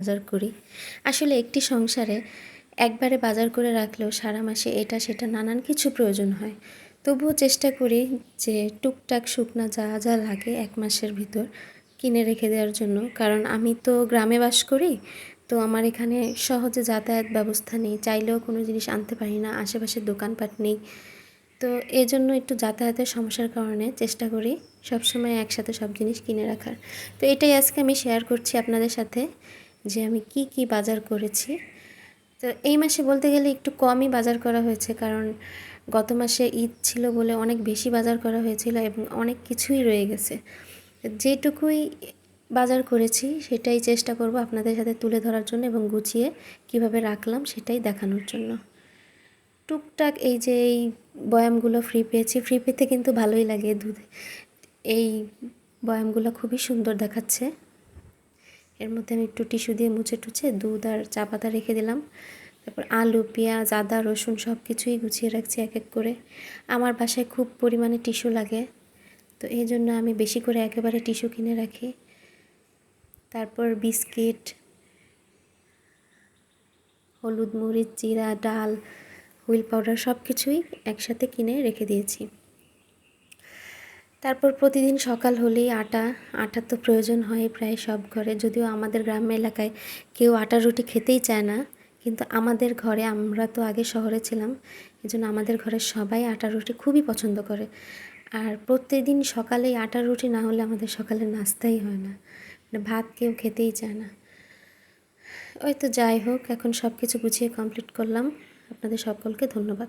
বাজার করি। আসলে একটি সংসারে একবারে বাজার করে রাখলেও সারা মাসে এটা সেটা নানান কিছু প্রয়োজন হয়। তবুও চেষ্টা করি যে টুকটাক শুকনা যা যা লাগে ১ মাসের ভিতর কিনে রেখে দেওয়ার জন্য। কারণ আমি তো গ্রামে বাস করি, তো আমার এখানে সহজে যাতায়াত ব্যবস্থা নেই, চাইলেও কোনো জিনিস আনতে পারি না, আশেপাশে দোকানপাট নেই। তো এজন্য একটু যাতায়াতের সমস্যার কারণে চেষ্টা করি সবসময় একসাথে সব জিনিস কিনে রাখার। তো এটাই আজকে আমি শেয়ার করছি আপনাদের সাথে যে আমি কি কি বাজার করেছি। তো এই মাসে বলতে গেলে একটু কমই বাজার করা হয়েছে, কারণ গত মাসে ঈদ ছিল বলে অনেক বেশি বাজার করা হয়েছিল এবং অনেক কিছুই রয়ে গেছে। যেটুকুই বাজার করেছি সেটাই চেষ্টা করব আপনাদের সাথে তুলে ধরার জন্য এবং গুছিয়ে কিভাবে রাখলাম সেটাই দেখানোর জন্য। টুকটাক এই যে এই বয়ামগুলো ফ্রি পেয়েছি, ফ্রি পেতে কিন্তু ভালোই লাগে। দুধ এই বয়ামগুলো খুবই সুন্দর দেখাচ্ছে। এর মধ্যে আমি একটু টিস্যু দিয়ে মুছে টুছে দুধ আর চা পাতা রেখে দিলাম। তারপর আলু, পেঁয়াজ, আদা, রসুন সব কিছুই গুছিয়ে রাখছি এক এক করে। আমার বাসায় খুব পরিমাণে টিস্যু লাগে, তো এই জন্য আমি বেশি করে একেবারে টিস্যু কিনে রাখি। তারপর বিস্কিট, হলুদ, মরিচ, জিরা, ডাল, হুইল পাউডার সব কিছুই একসাথে কিনে রেখে দিয়েছি। তারপর প্রতিদিন সকাল হলেই আটার তো প্রয়োজন হয় প্রায় সব ঘরে, যদিও আমাদের গ্রাম্য এলাকায় কেউ আটার রুটি খেতেই চায় না, কিন্তু আমাদের ঘরে, আমরা তো আগে শহরে ছিলাম, এজন্য আমাদের ঘরের সবাই আটার রুটি খুবই পছন্দ করে। আর প্রত্যেকদিন সকালেই আটার রুটি না হলে আমাদের সকালের নাস্তাই হয় না, মানে ভাত কেউ খেতেই চায় না। ওই তো যাই হোক, এখন সব কিছু গুছিয়ে কমপ্লিট করলাম। আপনাদের সকলকে ধন্যবাদ।